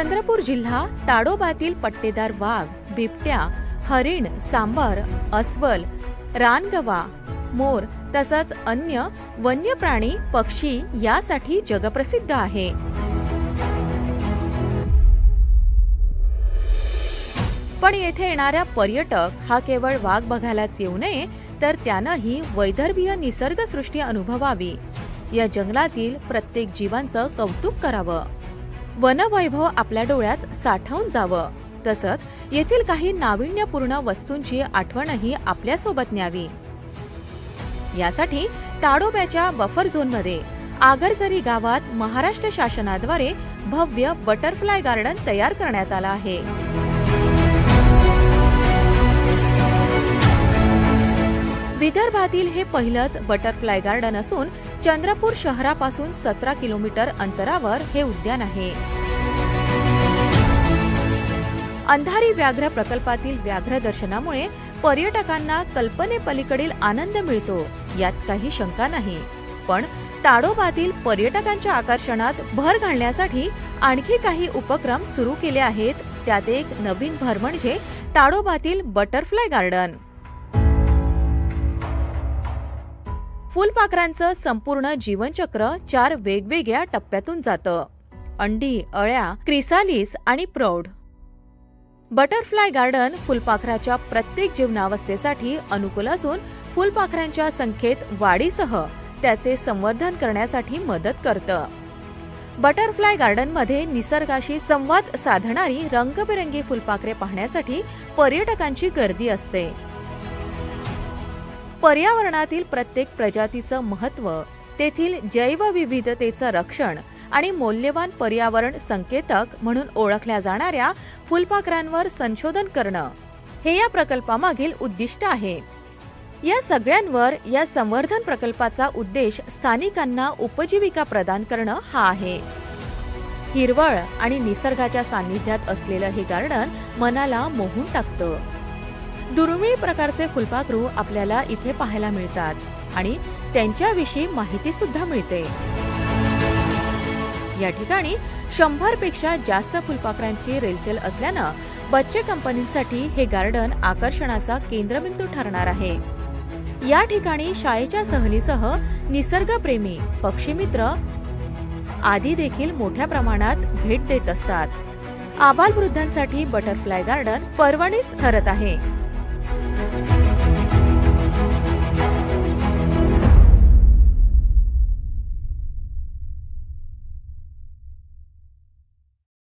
चंद्रपूर जिल्हा ताडोबातील पट्टेदार वाघ, बिबट्या, हरिण, सांबर, अस्वल, रानगवा, मोर तसंच अन्य वन्य प्राणी, पक्षी यासाठी जगप्रसिद्ध आहे। पण येथे येणाऱ्या पर्यटक हा केवळ वाघ बघायलाच येऊ नये, तर त्यानंही वैदर्भीय निसर्गसृष्टी अनुभवावी, या जंगलातील प्रत्येक जीवांचं कौतुक करावं, वनवैभव आपल्या डोळ्यात साठवून जावं, तसंच येथील काही नाविन्यपूर्ण वस्तूंची आठवणही आपल्यासोबत न्यावी। यासाठी ताडोब्याच्या बफर झोनमध्ये आगरजरी गावात महाराष्ट्र शासनाद्वारे भव्य बटरफ्लाय गार्डन तयार करण्यात आलं आहे। विदर्भातील हे पहिलंच बटरफ्लाय गार्डन असून चंद्रपूर शहरापासून 17 किलोमीटर अंतरावर हे उद्यान आहे। अंधारी व्याघ्र प्रकल्पातील व्याघ्र दर्शनामुळे पर्यटकांना कल्पनेपलीकडील आनंद मिळतो, यात काही शंका नाही। पण ताडोबातील पर्यटकांच्या आकर्षणात भर घालण्यासाठी आणखी काही उपक्रम सुरू केले आहेत। त्यात एक नवीन भर म्हणजे ताडोबातील बटरफ्लाय गार्डन। फुलपाखरांचं संपूर्ण जीवनचक्र 4 वेगवेगळ्या टप्प्यातून जातं: अंडी, अळ्या, क्रिसालिस आणि प्रौढ। बटरफ्लाय गार्डन फुलपाखराच्या प्रत्येक जीवनावस्थेसाठी अनुकूल असून फुलपाखरांच्या संख्येत वाढीसह त्याचे संवर्धन करण्यासाठी मदत करतं। बटरफ्लाय गार्डनमध्ये निसर्गाशी संवाद साधणारी रंगबेरंगी फुलपाखरे पाहण्यासाठी पर्यटकांची गर्दी असते। पर्यावरणातील प्रत्येक प्रजातीचं महत्त्व, तेथील जैवविविधतेचं रक्षण आणि मौल्यवान पर्यावरण संकेतक म्हणून ओळखल्या जाणाऱ्या फुलपाखरांवर संशोधन करणं हे या प्रकल्पामागील उद्दिष्ट आहे। या सगळ्यांवर या संवर्धन प्रकल्पाचा उद्देश स्थानिकांना उपजीविका प्रदान करणं हा आहे। हिरवळ आणि निसर्गाच्या सान्निध्यात असलेलं हे गार्डन मनाला मोहून टाकतं। दुर्मिळ प्रकारचे फुलपाखरू आपल्याला इथे पाहायला मिळतात आणि त्यांच्याविषयी माहिती सुद्धा मिळते। या ठिकाणी 100 पेक्षा जास्त फुलपाखरांची रेलचेल असल्यानं बच्चे कंपनीसाठी हे गार्डन आकर्षणाचा केंद्रबिंदू ठरणार आहे। या ठिकाणी शाळेच्या सहलीसह निसर्गप्रेमी, पक्षीमित्र आदी देखील मोठ्या प्रमाणात भेट देत असतात। आबालवृद्धांसाठी बटरफ्लाय गार्डन पर्वणीच ठरत आहे।